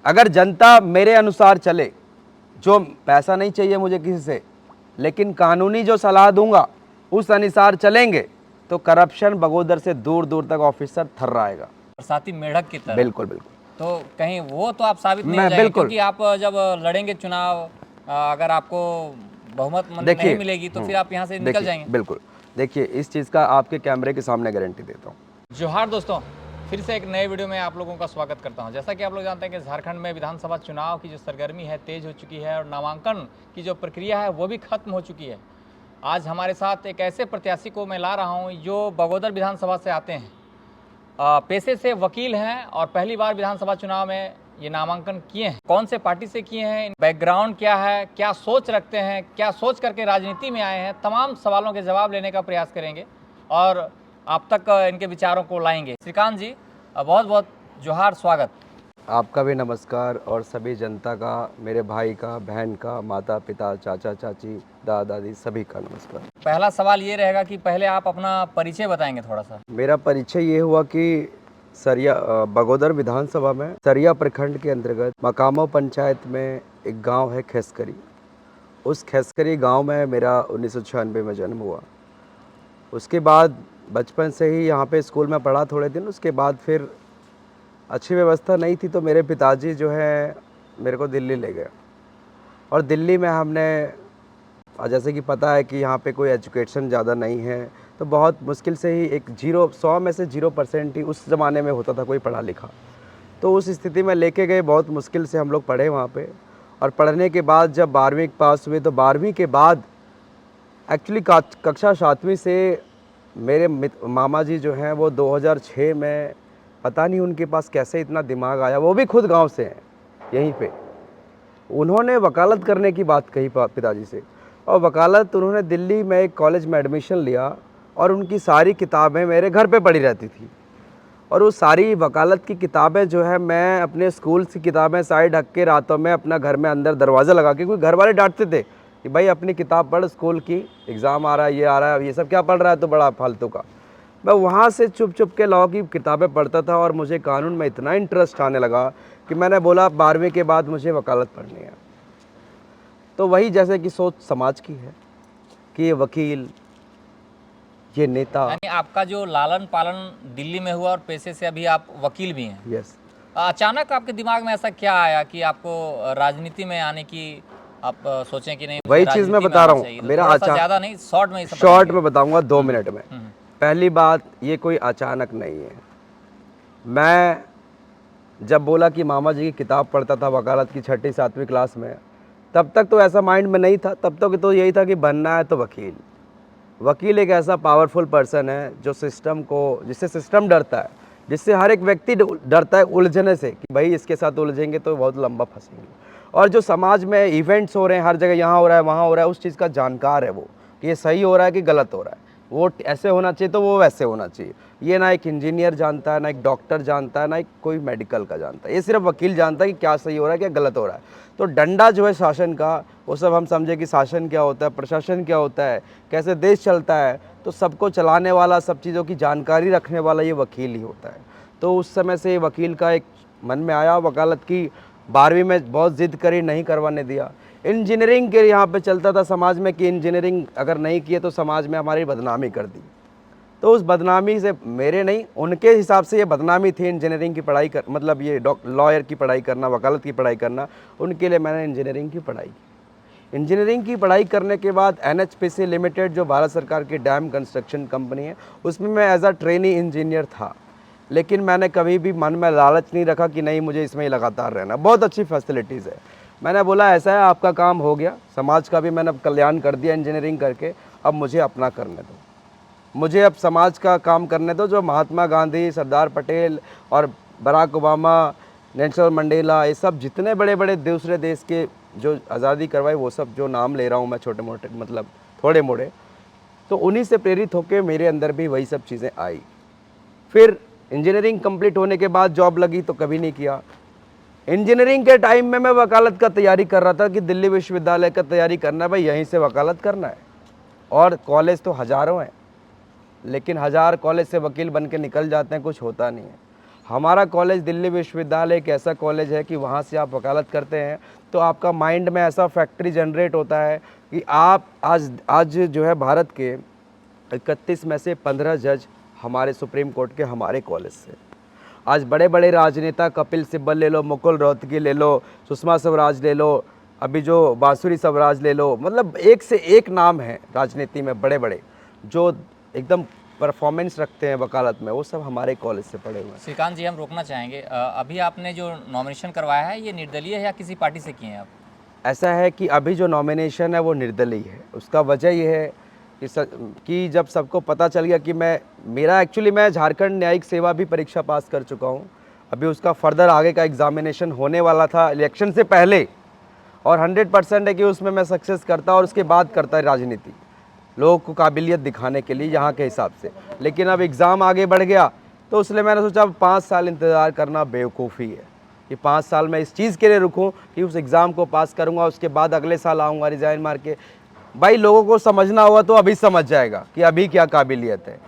अगर जनता मेरे अनुसार चले, जो पैसा नहीं चाहिए मुझे किसी से, लेकिन कानूनी जो सलाह दूंगा उस अनुसार चलेंगे, तो करप्शन बगोदर से दूर दूर तक ऑफिसर थर्राएगा। बरसाती मेढक की तरह। बिल्कुल बिल्कुल। तो कहीं वो तो आप साबित नहीं हो मैं जाएंगे, बिल्कुल क्योंकि आप जब लड़ेंगे चुनाव, अगर आपको बहुमत नहीं देखिए मिलेगी तो फिर आप यहाँ से निकल देखिए जाएंगे। बिल्कुल, देखिए इस चीज़ का आपके कैमरे के सामने गारंटी देता हूँ। जोहार दोस्तों, फिर से एक नए वीडियो में आप लोगों का स्वागत करता हूं। जैसा कि आप लोग जानते हैं कि झारखंड में विधानसभा चुनाव की जो सरगर्मी है तेज हो चुकी है और नामांकन की जो प्रक्रिया है वो भी खत्म हो चुकी है। आज हमारे साथ एक ऐसे प्रत्याशी को मैं ला रहा हूं जो बगोदर विधानसभा से आते हैं, पेशे से वकील हैं और पहली बार विधानसभा चुनाव में ये नामांकन किए हैं। कौन से पार्टी से किए हैं, बैकग्राउंड क्या है, क्या सोच रखते हैं, क्या सोच करके राजनीति में आए हैं, तमाम सवालों के जवाब लेने का प्रयास करेंगे और आप तक इनके विचारों को लाएंगे। श्रीकांत जी, बहुत बहुत जोहार, स्वागत। आपका भी नमस्कार और सभी जनता का, मेरे भाई का, बहन का, माता पिता, चाचा चाची, दादा दादी, सभी का नमस्कार। पहला सवाल ये रहेगा कि पहले आप अपना परिचय बताएंगे थोड़ा सा। मेरा परिचय ये हुआ कि सरिया बगोदर विधानसभा में सरिया प्रखंड के अंतर्गत मकामो पंचायत में एक गांव है खेसकरी। उस खेसकरी गांव में मेरा 1996 में जन्म हुआ। उसके बाद बचपन से ही यहाँ पे स्कूल में पढ़ा थोड़े दिन। उसके बाद फिर अच्छी व्यवस्था नहीं थी तो मेरे पिताजी जो है मेरे को दिल्ली ले गए, और दिल्ली में हमने, जैसे कि पता है कि यहाँ पे कोई एजुकेशन ज़्यादा नहीं है, तो बहुत मुश्किल से ही एक 100 में से 0% ही उस ज़माने में होता था कोई पढ़ा लिखा। तो उस स्थिति में लेके गए, बहुत मुश्किल से हम लोग पढ़े वहाँ पे। और पढ़ने के बाद जब 12वीं पास हुए तो 12वीं के बाद एक्चुअली कक्षा 7वीं से मेरे मामा जी जो हैं वो 2006 में, पता नहीं उनके पास कैसे इतना दिमाग आया, वो भी खुद गांव से हैं यहीं पे। उन्होंने वकालत करने की बात कही पिताजी से, और वकालत उन्होंने दिल्ली में एक कॉलेज में एडमिशन लिया, और उनकी सारी किताबें मेरे घर पे पड़ी रहती थी। और वो सारी वकालत की किताबें जो है मैं अपने स्कूल से किताबें साइड ढक के रातों में अपना घर में अंदर दरवाज़ा लगा के, क्योंकि घर वाले डांटते थे कि भाई अपनी किताब पढ़, स्कूल की एग्ज़ाम आ रहा है, ये आ रहा है, ये सब क्या पढ़ रहा है तो बड़ा फालतू का। मैं वहाँ से चुप चुप के लॉ की किताबें पढ़ता था, और मुझे कानून में इतना इंटरेस्ट आने लगा कि मैंने बोला 12वीं के बाद मुझे वकालत पढ़नी है। तो वही जैसे कि सोच समाज की है कि ये वकील, ये नेता। यानी आपका जो लालन पालन दिल्ली में हुआ और पेशे से अभी आप वकील भी हैं। यस। अचानक आपके दिमाग में ऐसा क्या आया कि आपको राजनीति में आने की आप सोचें कि नहीं, वही चीज़ मैं बता रहा हूँ। मेरा ज़्यादा नहीं, शॉर्ट में ही शॉर्ट में बताऊंगा 2 मिनट में। पहली बात, ये कोई अचानक नहीं है। मैं जब बोला कि मामा जी की किताब पढ़ता था वकालत की 6ठी 7वीं क्लास में, तब तक तो ऐसा माइंड में नहीं था। तब तक तो यही था कि बनना है तो वकील। वकील एक ऐसा पावरफुल पर्सन है जो सिस्टम को, जिससे सिस्टम डरता है, जिससे हर एक व्यक्ति डरता है उलझने से कि भाई इसके साथ उलझेंगे तो बहुत लंबा फंसेंगे। और जो समाज में इवेंट्स हो रहे हैं, हर जगह यहाँ हो रहा है वहाँ हो रहा है, उस चीज़ का जानकार है वो, कि ये सही हो रहा है कि गलत हो रहा है, वो ऐसे होना चाहिए तो वो वैसे होना चाहिए। ये ना एक इंजीनियर जानता है, ना एक डॉक्टर जानता है, ना एक कोई मेडिकल का जानता है, ये सिर्फ वकील जानता है कि क्या सही हो रहा है क्या गलत हो रहा है। तो डंडा जो है शासन का, वो सब हम समझे कि शासन क्या होता है, प्रशासन क्या होता है, कैसे देश चलता है, तो सबको चलाने वाला, सब चीज़ों की जानकारी रखने वाला ये वकील ही होता है। तो उस समय से वकील का एक मन में आया। वकालत की 12वीं में बहुत ज़िद करी, नहीं करवाने दिया। इंजीनियरिंग के यहाँ पे चलता था समाज में कि इंजीनियरिंग अगर नहीं किए तो समाज में हमारी बदनामी कर दी। तो उस बदनामी से, मेरे नहीं, उनके हिसाब से ये बदनामी थी इंजीनियरिंग की पढ़ाई कर, मतलब ये लॉयर की पढ़ाई करना, वकालत की पढ़ाई करना। उनके लिए मैंने इंजीनियरिंग की पढ़ाई की। इंजीनियरिंग की पढ़ाई करने के बाद NHPC लिमिटेड, जो भारत सरकार की डैम कंस्ट्रक्शन कंपनी है, उसमें मैं एज अ ट्रेनी इंजीनियर था। लेकिन मैंने कभी भी मन में लालच नहीं रखा कि नहीं मुझे इसमें ही लगातार रहना। बहुत अच्छी फैसिलिटीज़ है। मैंने बोला ऐसा है, आपका काम हो गया, समाज का भी मैंने कल्याण कर दिया इंजीनियरिंग करके, अब मुझे अपना करने दो, मुझे अब समाज का काम करने दो। जो महात्मा गांधी, सरदार पटेल और बराक ओबामा, नेल्सन मंडेला, ये सब जितने बड़े बड़े दूसरे देश के जो आज़ादी करवाए, वो सब जो नाम ले रहा हूँ मैं, छोटे मोटे मतलब थोड़े मोड़े, तो उन्हीं से प्रेरित होकर मेरे अंदर भी वही सब चीज़ें आई। फिर इंजीनियरिंग कंप्लीट होने के बाद जॉब लगी तो कभी नहीं किया। इंजीनियरिंग के टाइम में मैं वकालत का तैयारी कर रहा था कि दिल्ली विश्वविद्यालय का तैयारी करना है भाई, यहीं से वकालत करना है। और कॉलेज तो हज़ारों हैं, लेकिन 1000 कॉलेज से वकील बन के निकल जाते हैं, कुछ होता नहीं है। हमारा कॉलेज दिल्ली विश्वविद्यालय एक ऐसा कॉलेज है कि वहाँ से आप वकालत करते हैं तो आपका माइंड में ऐसा फैक्ट्री जनरेट होता है कि आप आज जो है भारत के 31 में से 15 जज हमारे सुप्रीम कोर्ट के हमारे कॉलेज से। आज बड़े बड़े राजनेता कपिल सिब्बल ले लो, मुकुल रोहतगी ले लो, सुषमा स्वराज ले लो, अभी जो बांसुरी स्वराज ले लो, मतलब एक से एक नाम है राजनीति में बड़े बड़े जो एकदम परफॉर्मेंस रखते हैं वकालत में, वो सब हमारे कॉलेज से पढ़े हुए हैं। श्रीकांत जी, हम रोकना चाहेंगे, अभी आपने जो नॉमिनेशन करवाया है ये निर्दलीय है या किसी पार्टी से किए हैं आप? ऐसा है कि अभी जो नॉमिनेशन है वो निर्दलीय है। उसका वजह ये है कि जब सबको पता चल गया कि मैं झारखंड न्यायिक सेवा भी परीक्षा पास कर चुका हूँ। अभी उसका फर्दर आगे का एग्जामिनेशन होने वाला था इलेक्शन से पहले, और 100% है कि उसमें मैं सक्सेस करता और उसके बाद करता है राजनीति, लोगों को काबिलियत दिखाने के लिए यहाँ के हिसाब से। लेकिन अब एग्ज़ाम आगे बढ़ गया तो इसलिए मैंने सोचा अब 5 साल इंतज़ार करना बेवकूफ़ी है कि 5 साल मैं इस चीज़ के लिए रुकूं कि उस एग्ज़ाम को पास करूंगा, उसके बाद अगले साल आऊँगा रिज़ाइन मार के। भाई लोगों को समझना हुआ तो अभी समझ जाएगा कि अभी क्या काबिलियत है।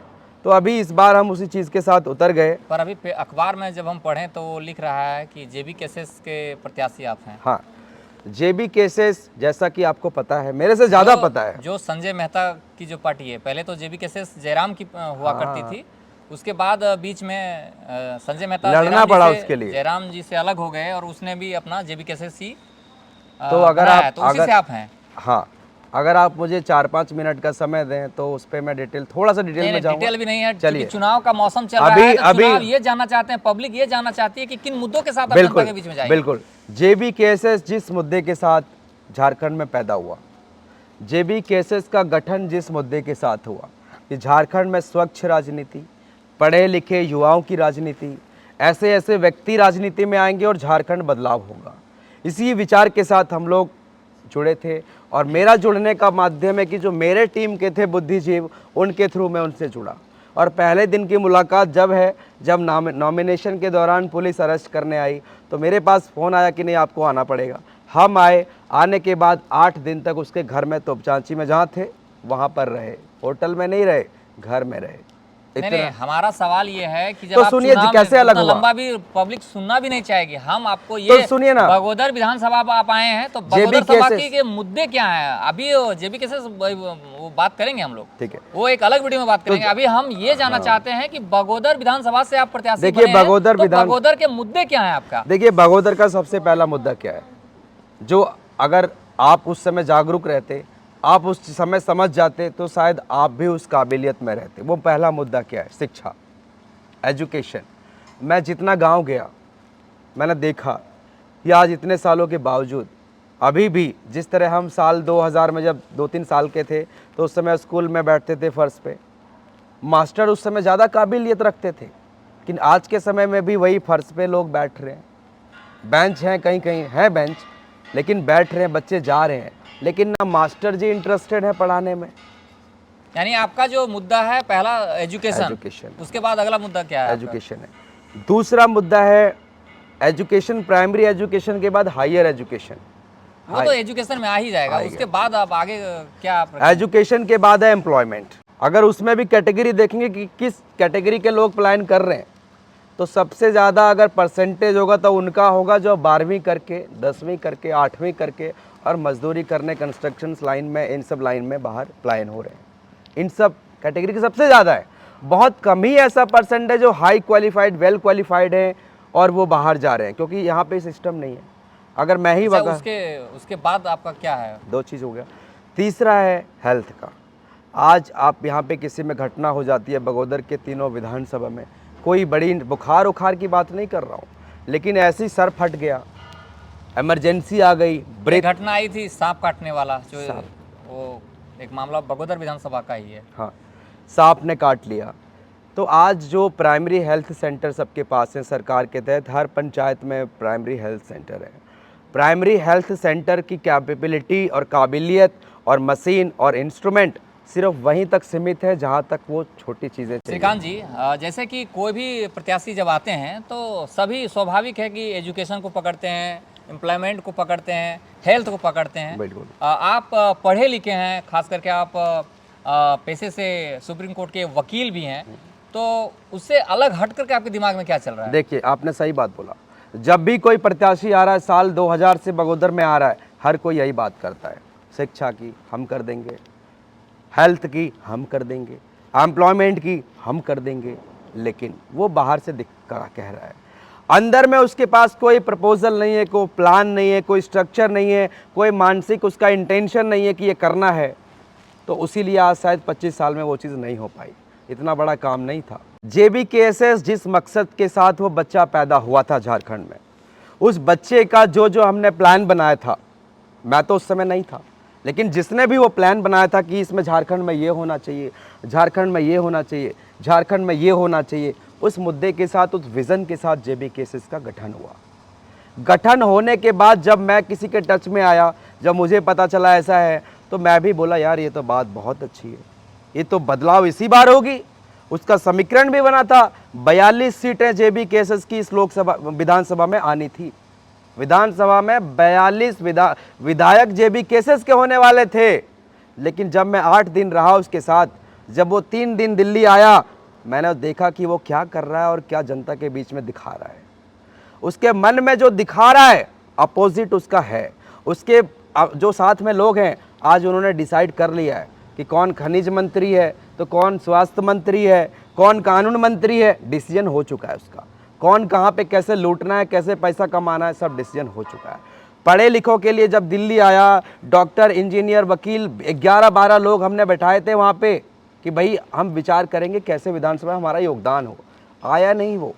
तो अभी इस बार हम उसी चीज़ के साथ उतर गए। पर अभी अखबार में जब हम पढ़ें तो वो लिख रहा है कि जेबी केसेस के प्रत्याशी आप हैं। हाँ, जेबी केसेस जैसा कि आपको पता है, मेरे से ज़्यादा पता है। जो संजय मेहता की जो पार्टी है, पहले तो जेबी केसेस जयराम की हुआ करती थी, उसके बाद बीच में संजय मेहता लड़ना पड़ा उसके लिए, जयराम जी से अलग हो गए और उसने भी अपना जेबी केसेस ही तो अगर आप तो उसी से आप हैं। हाँ, अगर आप मुझे 4-5 मिनट का समय दें तो उस पर मैं थोड़ा सा डिटेल में जाऊंगा। डिटेल भी नहीं है, चलिए। चुनाव का मौसम चल रहा है, तो चुनाव ये जानना चाहते हैं, पब्लिक ये जानना चाहती है कि किन मुद्दों के साथ आप जनता के बीच में जाएंगे। बिल्कुल, जेबी केसेस जिस मुद्दे के साथ झारखंड में पैदा हुआ, जेबी केसेस का गठन जिस मुद्दे के साथ हुआ कि झारखंड में स्वच्छ राजनीति, पढ़े लिखे युवाओं की राजनीति, ऐसे ऐसे व्यक्ति राजनीति में आएंगे और झारखंड बदलाव होगा, इसी विचार के साथ हम लोग जुड़े थे। और मेरा जुड़ने का माध्यम है कि जो मेरे टीम के थे बुद्धिजीव, उनके थ्रू मैं उनसे जुड़ा। और पहले दिन की मुलाकात जब नॉमिनेशन के दौरान पुलिस अरेस्ट करने आई तो मेरे पास फ़ोन आया कि नहीं आपको आना पड़ेगा। हम आए, आने के बाद 8 दिन तक उसके घर में तोपचांची में जहाँ थे वहाँ पर रहे, होटल में नहीं रहे, घर में रहे। नहीं, हमारा सवाल ये है कि जब तो आप सुनिए कैसे अलग हुआ, लंबा भी पब्लिक सुनना भी नहीं चाहेगी। हम आपको ये तो सुनिए ना, बगोदर विधानसभा आप आए हैं तो बगोदर सभा के मुद्दे क्या हैं? अभी जेबी केसेस वो बात करेंगे हम लोग, ठीक है, वो एक अलग वीडियो में बात करेंगे। अभी हम ये जानना चाहते हैं कि बगोदर विधानसभा से आप प्रत्याशी देखिए, बगोदर के मुद्दे क्या है आपका? देखिए, बगोदर का सबसे पहला मुद्दा क्या है, जो अगर आप उस समय जागरूक रहते, आप उस समय समझ जाते तो शायद आप भी उस काबिलियत में रहते। वो पहला मुद्दा क्या है? शिक्षा, एजुकेशन। मैं जितना गांव गया मैंने देखा कि आज इतने सालों के बावजूद अभी भी जिस तरह हम साल 2000 में जब 2-3 साल के थे तो उस समय स्कूल में बैठते थे फर्श पे, मास्टर उस समय ज़्यादा काबिलियत रखते थे, लेकिन आज के समय में भी वही फर्श पे लोग बैठ रहे हैं। बेंच हैं, कहीं कहीं है बेंच, लेकिन बैठ रहे हैं, बच्चे जा रहे हैं, लेकिन ना मास्टर जी इंटरेस्टेड है पढ़ाने में। यानी आपका जो मुद्दा है पहला एजुकेशन, उसके बाद अगला मुद्दा क्या है? एजुकेशन है। दूसरा मुद्दा है एजुकेशन, प्राइमरी एजुकेशन के बाद हायर एजुकेशन। वो तो एजुकेशन में आ ही जाएगा, उसके बाद आप आगे क्या? एजुकेशन के बाद है एम्प्लॉयमेंट। अगर उसमें भी कैटेगरी देखेंगे कि किस कैटेगरी के लोग पलायन कर रहे हैं, तो सबसे ज़्यादा अगर परसेंटेज होगा तो उनका होगा जो 12वीं करके, 10वीं करके, 8वीं करके और मजदूरी करने कंस्ट्रक्शन लाइन में, इन सब लाइन में बाहर पलायन हो रहे हैं। इन सब कैटेगरी के सबसे ज़्यादा है। बहुत कम ही ऐसा परसेंटेज जो हाई क्वालिफाइड, वेल क्वालिफाइड है और वो बाहर जा रहे हैं, क्योंकि यहाँ पे सिस्टम नहीं है। अगर मैं ही उसके बाद आपका क्या है? 2 चीज़ हो गया। तीसरा है हेल्थ का। आज आप यहाँ पे किसी में घटना हो जाती है, बगोदर के तीनों विधानसभा में, कोई बड़ी बुखार उखार की बात नहीं कर रहा हूँ, लेकिन ऐसी सर फट गया, इमरजेंसी आ गई, ब्रेक घटना आई थी सांप काटने वाला, जो वो एक मामला बगोदर विधानसभा का ही है। हाँ, सांप ने काट लिया। तो आज जो प्राइमरी हेल्थ सेंटर सबके पास है सरकार के तहत, हर पंचायत में प्राइमरी हेल्थ सेंटर है। प्राइमरी हेल्थ सेंटर की कैपेबिलिटी और काबिलियत और मशीन और इंस्ट्रूमेंट सिर्फ वहीं तक सीमित है जहां तक वो छोटी चीज़ें चाहिए। श्रीकांत जी, जैसे कि कोई भी प्रत्याशी जब आते हैं तो सभी स्वाभाविक है कि एजुकेशन को पकड़ते हैं, एम्प्लॉयमेंट को पकड़ते हैं, हेल्थ को पकड़ते हैं। बिल्कुल। आप पढ़े लिखे हैं, खास करके आप पेशे से सुप्रीम कोर्ट के वकील भी हैं, तो उससे अलग हट करके आपके दिमाग में क्या चल रहा है? देखिए, आपने सही बात बोला। जब भी कोई प्रत्याशी आ रहा है, साल 2000 से बगोदर में आ रहा है, हर कोई यही बात करता है, शिक्षा की हम कर देंगे, हेल्थ की हम कर देंगे, एम्प्लॉयमेंट की हम कर देंगे, लेकिन वो बाहर से कह रहा है, अंदर में उसके पास कोई प्रपोजल नहीं है, कोई प्लान नहीं है, कोई स्ट्रक्चर नहीं है, कोई मानसिक उसका इंटेंशन नहीं है कि ये करना है। तो उसीलिए आज शायद 25 साल में वो चीज़ नहीं हो पाई। इतना बड़ा काम नहीं था। JBKSS जिस मकसद के साथ वो बच्चा पैदा हुआ था झारखंड में, उस बच्चे का जो हमने प्लान बनाया था, मैं तो उस समय नहीं था, लेकिन जिसने भी वो प्लान बनाया था कि इसमें झारखंड में ये होना चाहिए, झारखंड में ये होना चाहिए, झारखंड में ये होना चाहिए, उस मुद्दे के साथ, उस विज़न के साथ JBKSS का गठन हुआ। गठन होने के बाद जब मैं किसी के टच में आया, जब मुझे पता चला ऐसा है, तो मैं भी बोला यार ये तो बात बहुत अच्छी है, ये तो बदलाव इसी बार होगी। उसका समीकरण भी बना था, 42 सीटें JBKSS की इस लोकसभा विधानसभा में आनी थी। विधानसभा में 42 विधायक JBKSS के होने वाले थे। लेकिन जब मैं 8 दिन रहा उसके साथ, जब वो 3 दिन दिल्ली आया, मैंने देखा कि वो क्या कर रहा है और क्या जनता के बीच में दिखा रहा है। उसके मन में जो दिखा रहा है अपोजिट उसका है। उसके जो साथ में लोग हैं, आज उन्होंने डिसाइड कर लिया है कि कौन खनिज मंत्री है, तो कौन स्वास्थ्य मंत्री है, कौन कानून मंत्री है। डिसीजन हो चुका है उसका, कौन कहाँ पे कैसे लूटना है, कैसे पैसा कमाना है, सब डिसीजन हो चुका है। पढ़े लिखों के लिए जब दिल्ली आया, डॉक्टर, इंजीनियर, वकील, 11-12 लोग हमने बैठाए थे वहाँ पे कि भाई हम विचार करेंगे कैसे विधानसभा हमारा योगदान हो। आया नहीं, वो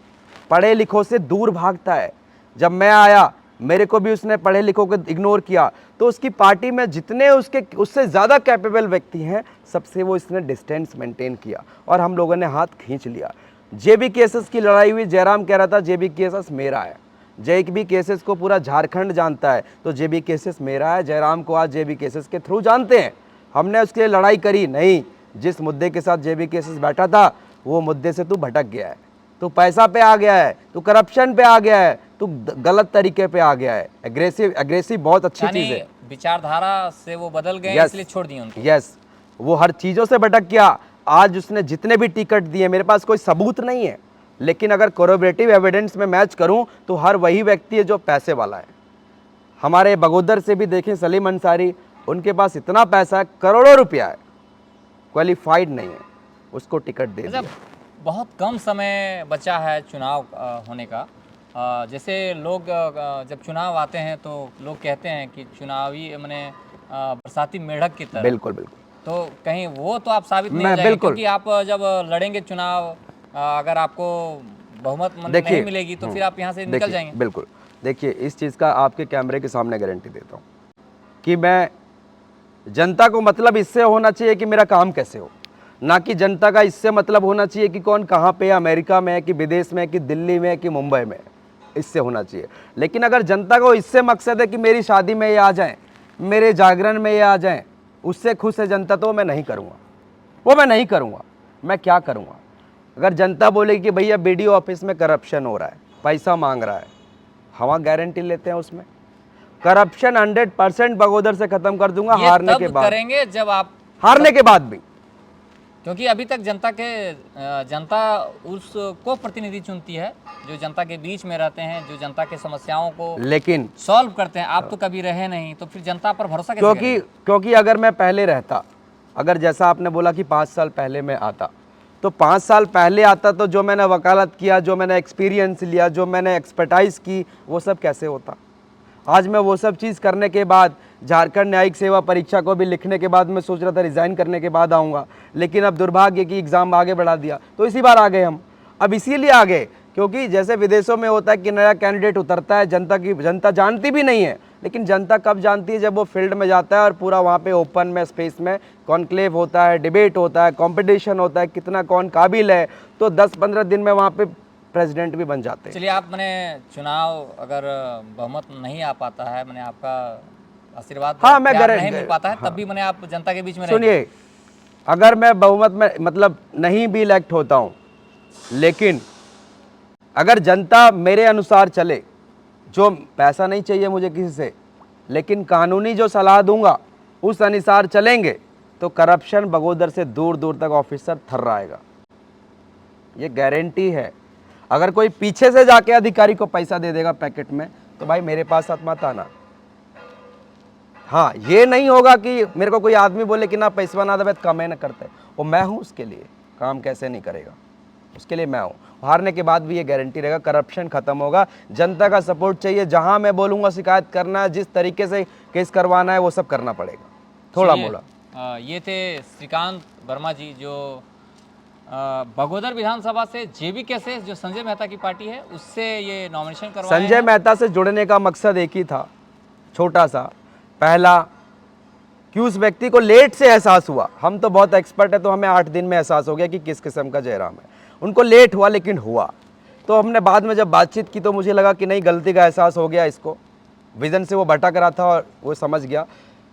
पढ़े लिखों से दूर भागता है। जब मैं आया, मेरे को भी उसने पढ़े लिखों को इग्नोर किया, तो उसकी पार्टी में जितने उससे ज़्यादा कैपेबल व्यक्ति हैं, सबसे वो इसने डिस्टेंस मेंटेन किया और हम लोगों ने हाथ खींच लिया। JBKSS की लड़ाई हुई, जयराम कह रहा था JBKSS मेरा है। JBKSS को पूरा झारखंड जानता है, तो JBKSS मेरा है। जयराम को आज JBKSS के थ्रू जानते हैं। हमने उसके लिए लड़ाई करी नहीं। जिस मुद्दे के साथ JBKSS बैठा था, वो मुद्दे से तू भटक गया है, तू पैसा पे आ गया है, तू करप्शन पे आ गया है, तू गलत तरीके पे आ गया है। एग्रेसिव बहुत अच्छी चीज़ है। विचारधारा से वो बदल गए, इसलिए छोड़ दिए उनको। यस, वो हर चीज़ों से भटक गया। आज उसने जितने भी टिकट दिए, मेरे पास कोई सबूत नहीं है, लेकिन अगर कोरोबरेटिव एविडेंस में मैच करूं तो हर वही व्यक्ति है जो पैसे वाला है। हमारे बगोदर से भी देखें, सलीम अंसारी, उनके पास इतना पैसा है, करोड़ों रुपया है, क्वालिफाइड नहीं है, उसको टिकट दे दिया। बहुत कम समय बचा है चुनाव होने का। जैसे लोग जब चुनाव आते हैं तो लोग कहते हैं कि चुनावी मैंने बरसाती मेढक की तरह। बिल्कुल बिल्कुल। तो कहीं वो तो आप साबित नहीं हो जाएंगे, क्योंकि आप जब लड़ेंगे चुनाव, अगर आपको बहुमत नहीं मिलेगी तो फिर आप यहाँ से निकल जाएंगे। बिल्कुल। देखिए, इस चीज़ का आपके कैमरे के सामने गारंटी देता हूँ कि मैं, जनता को मतलब इससे होना चाहिए कि मेरा काम कैसे हो, ना कि जनता का इससे मतलब होना चाहिए कि कौन कहाँ पे, अमेरिका में है कि विदेश में है कि दिल्ली में है कि मुंबई में है, इससे होना चाहिए। लेकिन अगर जनता को इससे मकसद है कि मेरी शादी में ये आ जाएं, मेरे जागरण में ये आ जाएं, उससे खुश है जनता, तो मैं नहीं करूँगा, वो मैं नहीं करूँगा। मैं क्या करूँगा? अगर जनता बोलेगी कि भैया BDO ऑफिस में करप्शन हो रहा है, पैसा मांग रहा है, हम गारंटी लेते हैं उसमें करप्शन 100% बगोदर से खत्म कर दूंगा। हारने के बाद करेंगे, जब आप हारने के बाद भी, क्योंकि अभी तक जनता उसको प्रतिनिधि चुनती है जो जनता के बीच में रहते हैं, जो जनता के समस्याओं को लेकिन सॉल्व करते हैं। आप तो कभी रहे नहीं, तो फिर जनता पर भरोसा कैसे करेंगे? क्योंकि अगर मैं पहले रहता, अगर जैसा आपने बोला कि 5 साल पहले मैं आता, तो 5 साल पहले आता तो जो मैंने वकालत किया, जो मैंने एक्सपीरियंस लिया, जो मैंने एक्सपर्टाइज की, वो सब कैसे होता? आज मैं वो सब चीज़ करने के बाद, झारखंड न्यायिक सेवा परीक्षा को भी लिखने के बाद मैं सोच रहा था रिज़ाइन करने के बाद आऊँगा, लेकिन अब दुर्भाग्य की एग्ज़ाम आगे बढ़ा दिया, तो इसी बार आ गए हम। अब इसीलिए आ गए क्योंकि जैसे विदेशों में होता है कि नया कैंडिडेट उतरता है, जनता जानती भी नहीं है, लेकिन जनता कब जानती है? जब वो फील्ड में जाता है और पूरा वहाँ पे ओपन में स्पेस में कॉन्क्लेव होता है, डिबेट होता है, कंपटीशन होता है, कितना कौन काबिल है, तो 10-15 दिन में वहाँ पे प्रेसिडेंट भी बन जाते हैं। चलिए, आप मैंने चुनाव अगर बहुमत नहीं आ पाता है, मैंने आपका आशीर्वाद नहीं मिल पाता है, तब भी मैंने आप जनता के बीच में सुनिए, अगर मैं बहुमत में मतलब नहीं भी इलेक्ट होता हूँ, लेकिन अगर जनता मेरे अनुसार चले, जो पैसा नहीं चाहिए मुझे किसी से, लेकिन कानूनी जो सलाह दूंगा उस अनुसार चलेंगे, तो करप्शन बगोदर से दूर दूर तक ऑफिसर थर्राएगा। ये गारंटी है। अगर कोई पीछे से जाके अधिकारी को पैसा दे देगा पैकेट में, तो भाई मेरे पास साथ मत आना। हाँ, ये नहीं होगा कि मेरे को कोई आदमी बोले कि ना पैसा ना दे तो कमे ना करते, वो मैं हूँ उसके लिए। काम कैसे नहीं करेगा, उसके लिए मैं हूँ। हारने के बाद भी ये गारंटी रहेगा, करप्शन खत्म होगा, जनता का सपोर्ट चाहिए। जहाँ मैं बोलूँगा शिकायत करना है, जिस तरीके से केस करवाना है, वो सब करना पड़ेगा। थोड़ा चलिए, बोला। ये थे श्रीकांत वर्मा जी, जो बगोदर विधानसभा से जेबी केसेस, जो संजय मेहता की पार्टी है, उससे ये नॉमिनेशन करवाए संजय मेहता से जुड़ने का मकसद एक ही था, छोटा सा। पहला कि उस व्यक्ति को लेट से एहसास हुआ। हम तो बहुत एक्सपर्ट है, तो हमें 8 दिन में एहसास हो गया कि किस किस्म का जयराम है। उनको लेट हुआ, लेकिन हुआ। तो हमने बाद में जब बातचीत की तो मुझे लगा कि नहीं, गलती का एहसास हो गया इसको, विज़न से वो भटक रहा था और वो समझ गया।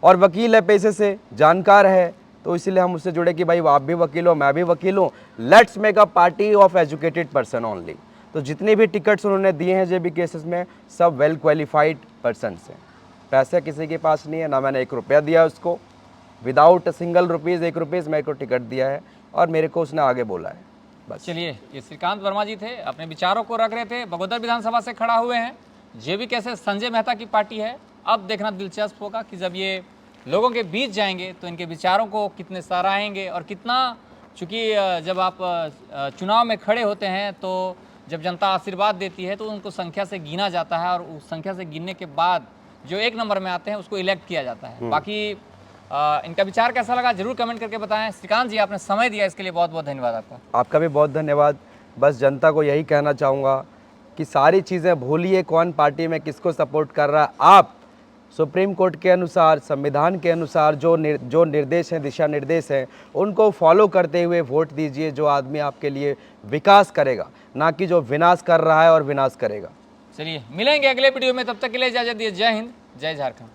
और वकील है पेशे से, जानकार है, तो इसीलिए हम उससे जुड़े कि भाई आप भी वकील हो, मैं भी वकील हूँ, let's make a party of educated person only. तो जितनी भी टिकट्स उन्होंने दिए हैं जेबी केसेस में, सब वेल क्वालिफाइड पर्सन हैं। पैसे किसी के पास नहीं है, ना मैंने 1 रुपया दिया उसको। विदाउट सिंगल रुपीज़, 1 रुपीज़ मेरे को टिकट दिया है और मेरे को उसने आगे बोला है, बस। चलिए, ये श्रीकांत वर्मा जी थे, अपने विचारों को रख रहे थे, बगोदर विधानसभा से खड़ा हुए हैं। जेबी कैसे संजय मेहता की पार्टी है। अब देखना दिलचस्प होगा कि जब ये लोगों के बीच जाएंगे तो इनके विचारों को कितने सराहेंगे और कितना, चूँकि जब आप चुनाव में खड़े होते हैं तो जब जनता आशीर्वाद देती है तो उनको संख्या से गिना जाता है, और उस संख्या से गिनने के बाद जो 1 नंबर में आते हैं उसको इलेक्ट किया जाता है। बाकी इनका विचार कैसा लगा जरूर कमेंट करके बताएं। श्रीकांत जी, आपने समय दिया, इसके लिए बहुत बहुत धन्यवाद आपका। आपका भी बहुत धन्यवाद। बस जनता को यही कहना चाहूँगा कि सारी चीज़ें भूलिए, कौन पार्टी में किसको सपोर्ट कर रहा है। आप सुप्रीम कोर्ट के अनुसार, संविधान के अनुसार जो निर्देश हैं, दिशा निर्देश हैं, उनको फॉलो करते हुए वोट दीजिए। जो आदमी आपके लिए विकास करेगा, ना कि जो विनाश कर रहा है और विनाश करेगा। चलिए, मिलेंगे अगले वीडियो में, तब तक के लिए इजाजत दिए। जय हिंद, जय झारखंड।